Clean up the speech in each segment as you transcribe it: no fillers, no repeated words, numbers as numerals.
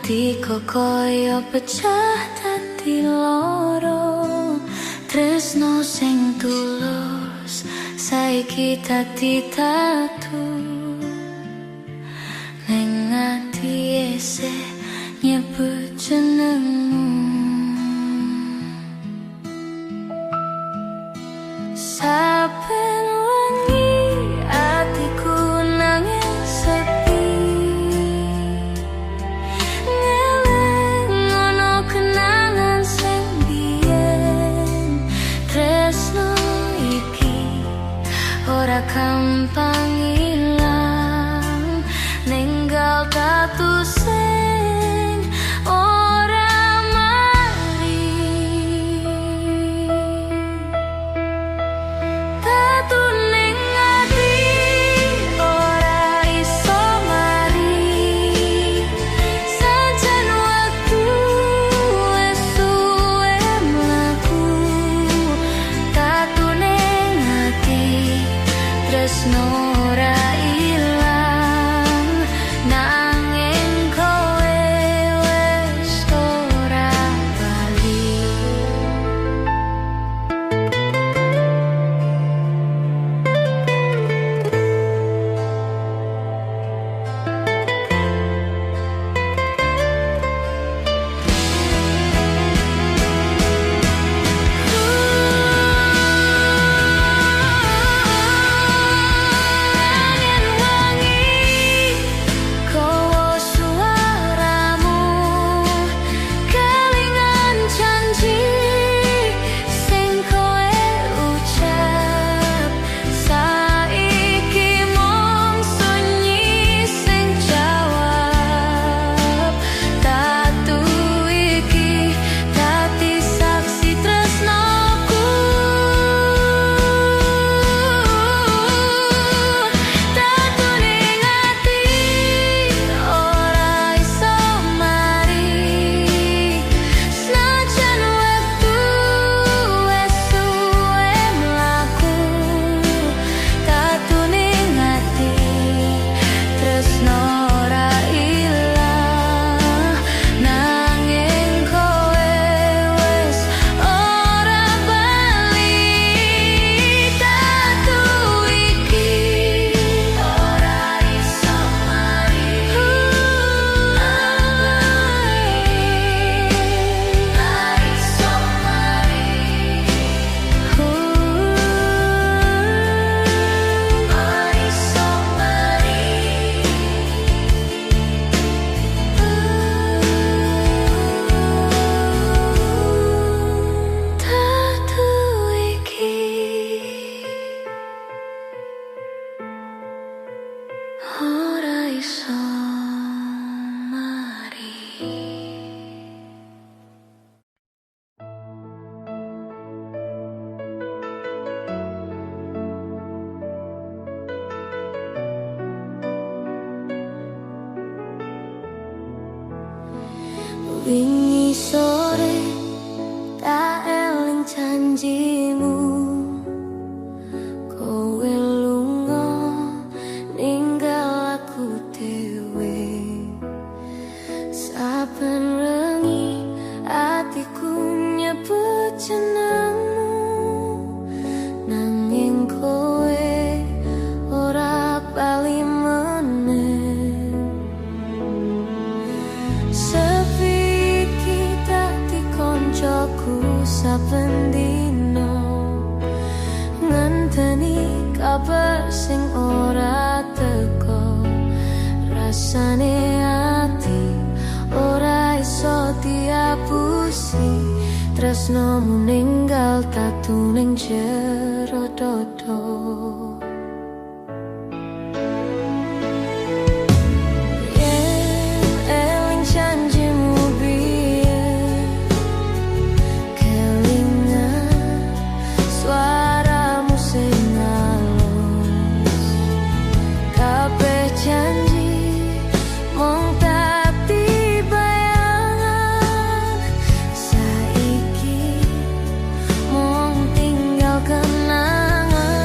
Atiku koyo pecah dadi loro, tresno sing tulus saiki dadi tatu. Ning ati esih nyebut jenengmu. Saben wengi atiku nangis sepi, ngeling ono kenangan sing biyen. Tresno iki ora gampang ilang, ninggal tatu sing ora mari. Tatu ning ati ora iso mari, sajan waktu wis suwe mlaku. Tatu ning ati tresno ora ilang, nanging kowe wis ora bali. Angin wangi kowo suaramu, kelingan janji sing kowe ucap. Saiki mung sunyi sing jawab. Tatu iki dadi saksi tresnoku. Tatu ning ati ora iso mari, senajan waktu wis suwe mlaku. Tatu ning ati tresno ora ilang, nanging kowe wis ora bali. Tatu iki ora iso mari, iso mari, iso mari. Tatu iki ora iso mari. Wingi sore tak eling janjimu, kowe lunga ninggal aku dhewe. Saben rengi atiku nyebut jenengmu, nanging kowe ora bali meneh. Sepi iki dadi koncoku saben dino, ngenteni kabar sing ora teko. Rasane ati ora iso diapusi, tresnomu ninggal tatu ning jero dodo. Yen eling janjimu biyen, kelingan suaramu sing alus. Kabeh janji mung dadi bayangan, saiki mung tinggal kenangan.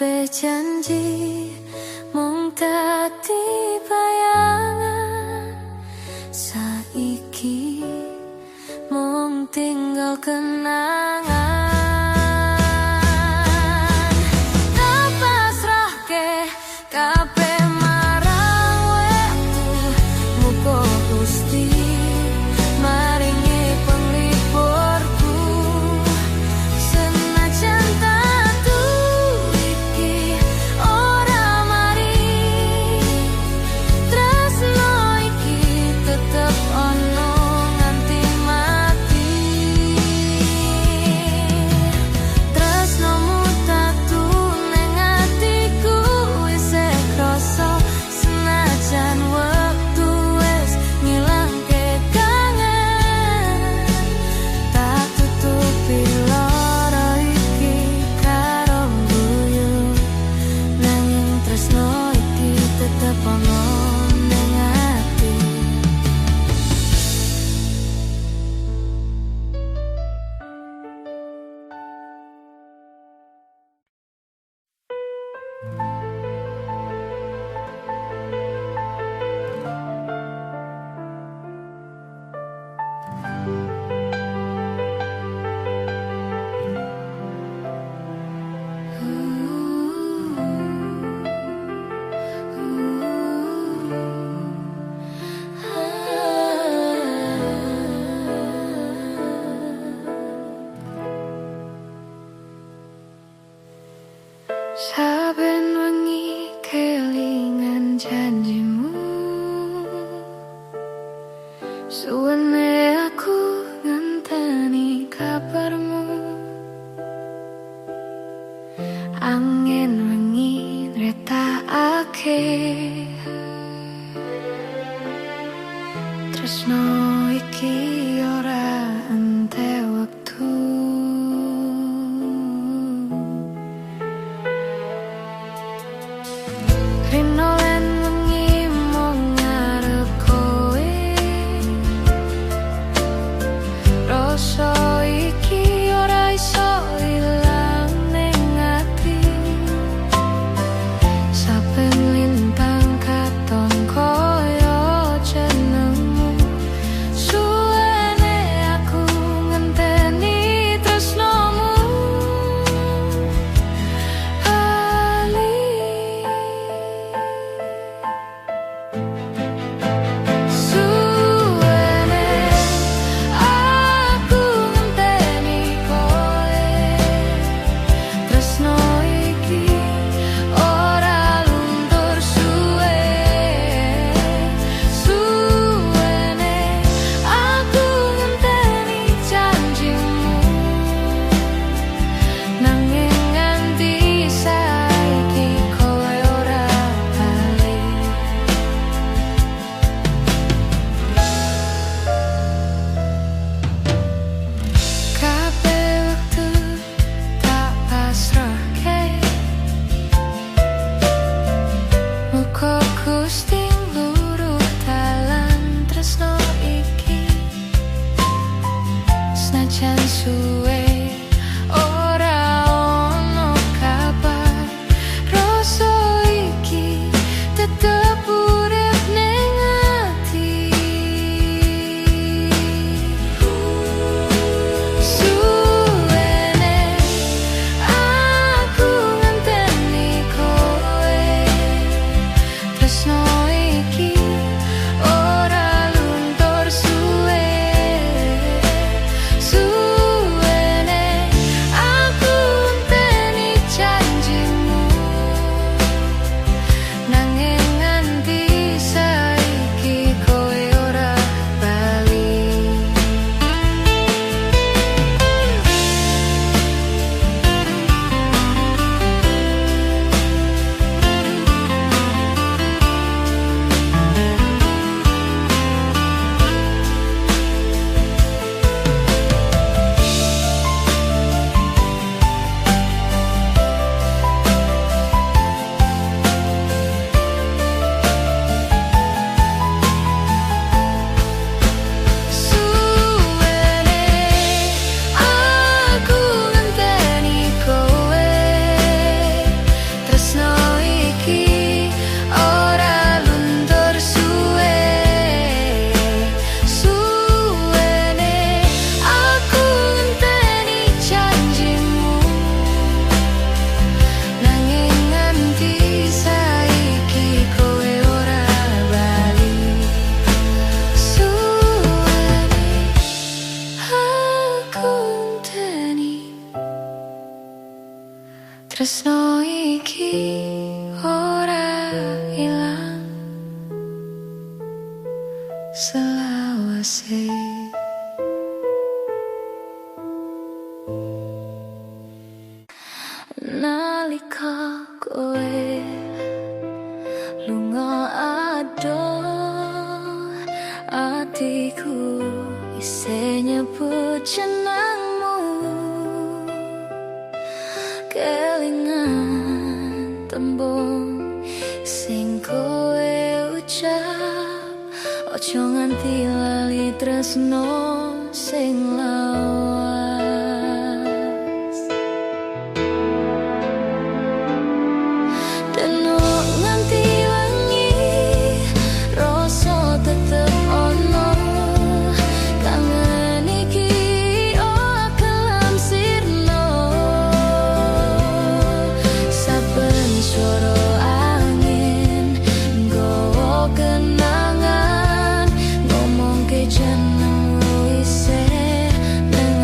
kabeh janji mung dadi bayangan, saiki mung tinggal kenangan. Tak pasrahke kabeh marang wektu, muga Gusti maringi pengliburku. Senajan tatu iki ora mari, tresno iki tetep ono nganti mati. Tresnomu tatu ning atiku isih krasa, senajan wektu wis ngilangke kangen. Tak tutupi lara iki karo guyu, nanging tresno iki tetep ono ning ati. Saben wengi kelingan janjimu, suwene aku ngenteni kabarmu. Angin wengi nretakake tresno iki ora entek wektu. Rino lan wengi mung ngarep kowe, rasa iki ora iso ilang ning ati. Saben lintang katon koyo jenengmu, suwene aku ngenteni tresno iki ora ilang selawase. Nalika kowe lunga adoh, atiku isih nyebut jenengmu. Kelingan tembung sing kowe ucap, ojo nganti lali tresno sing lawas. Deno nganti wengi rasa tetep ono, kangen iki ora kelam sirno. Saben swara angin nggawa kenangan, ngomong ke jenengmu isih nang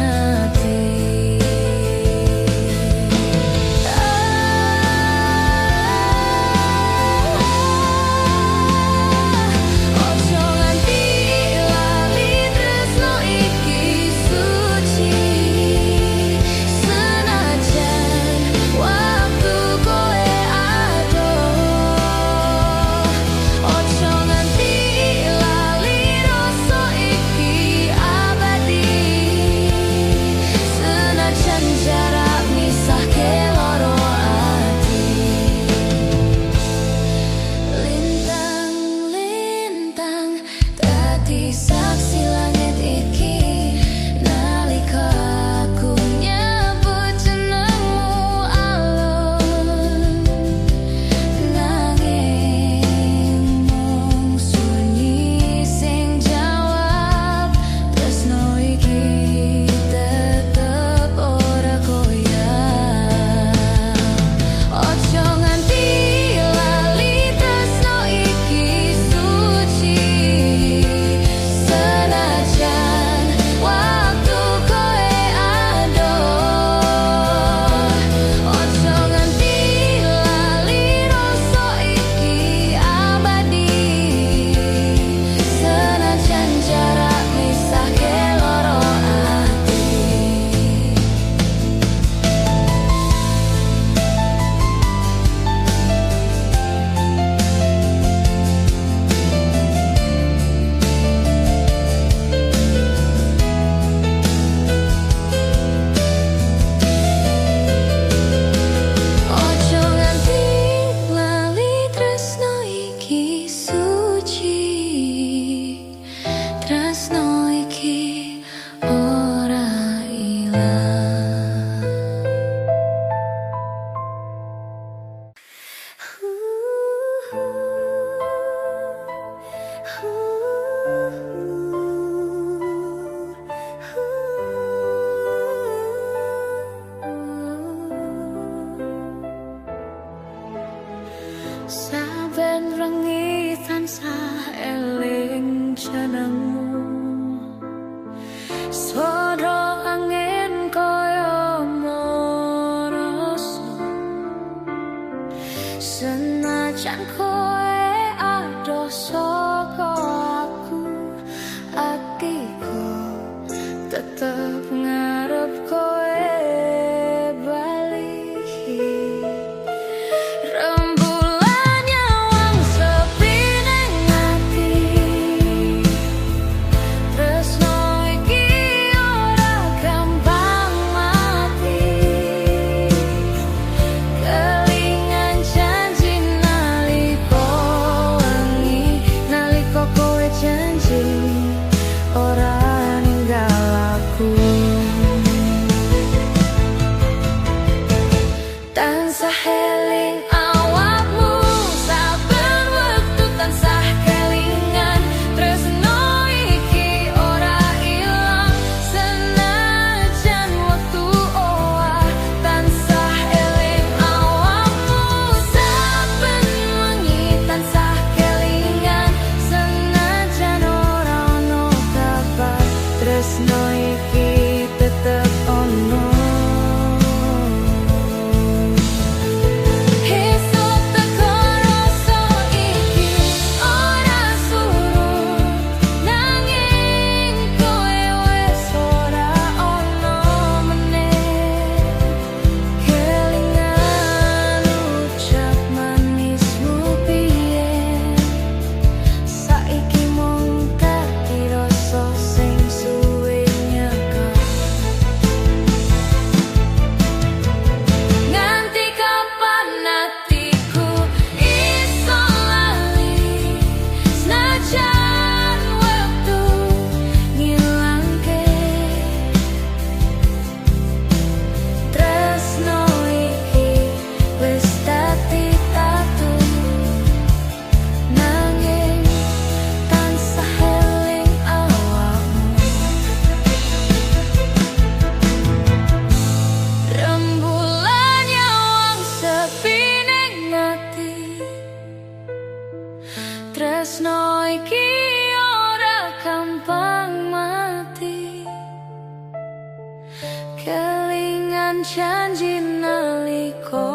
janji naliko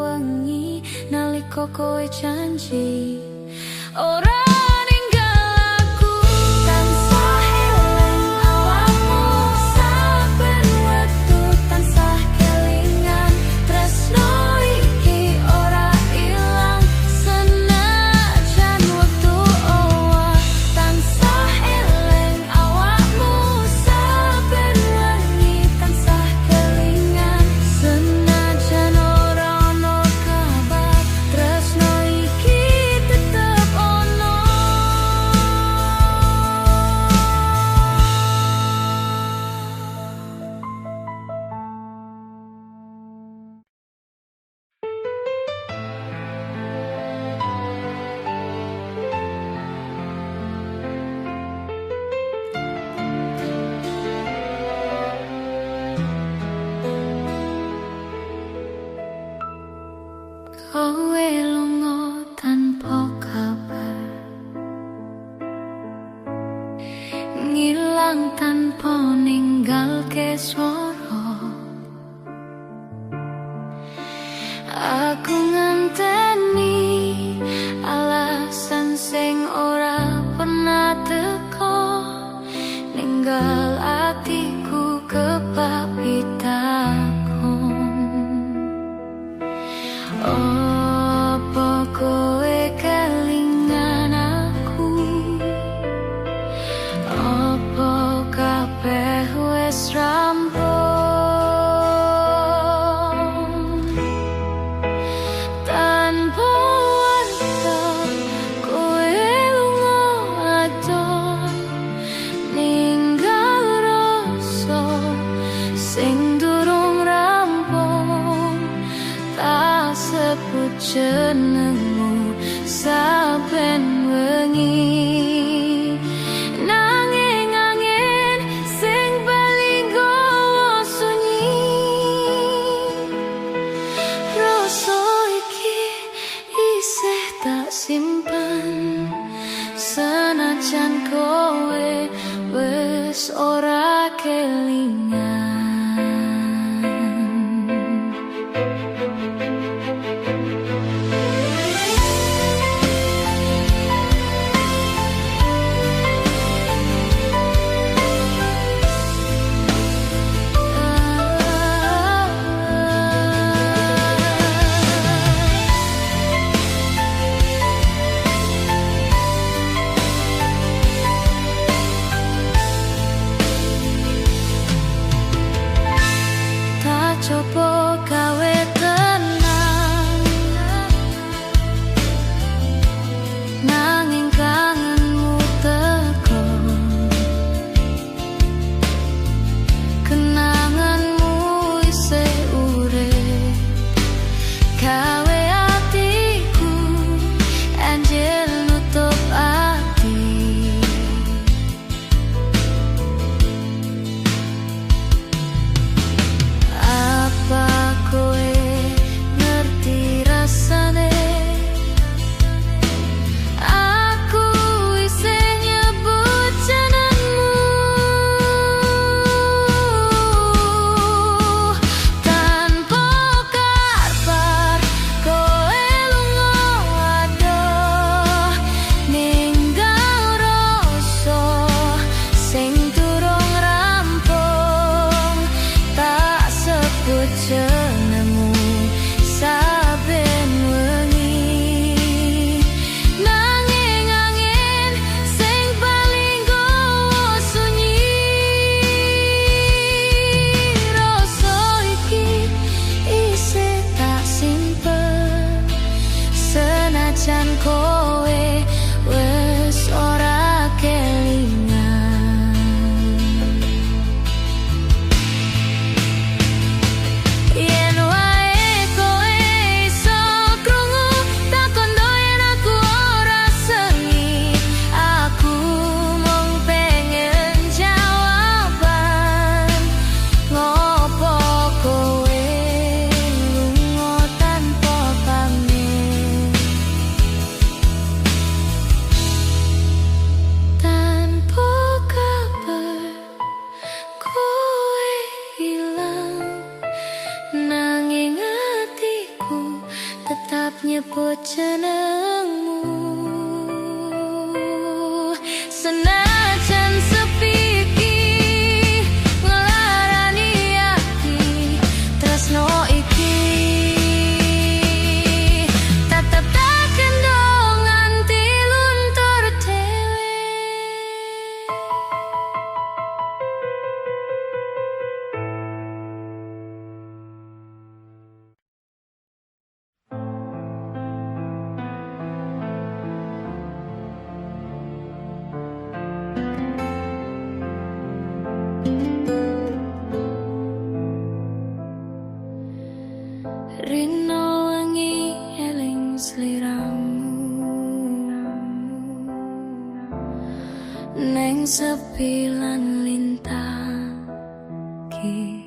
wengi, naliko kowe janji ora kowe lunga tanpa kabar, ngilang tanpa ninggalke swara. Aku ngenteni alasan sing ora pernah teko, ninggal atiku kepapitakon. Apa kowe kelingan aku? Apa kabeh wis rampung? Tanpa warta kowe lunga adon, ninggal rasa sing durung rampung. Tak sebut jenengmu saben wengi, nanging angin sing bali gawa sunyi. Rasa iki isih tak simpen, senajan kowe wis ora kelingan. Senajan sepi iki ngelarani ati tresno iki tetep tak kendong nganti luntur dhewe. Rino wengi eling sliramu neng sepi lan lintang ki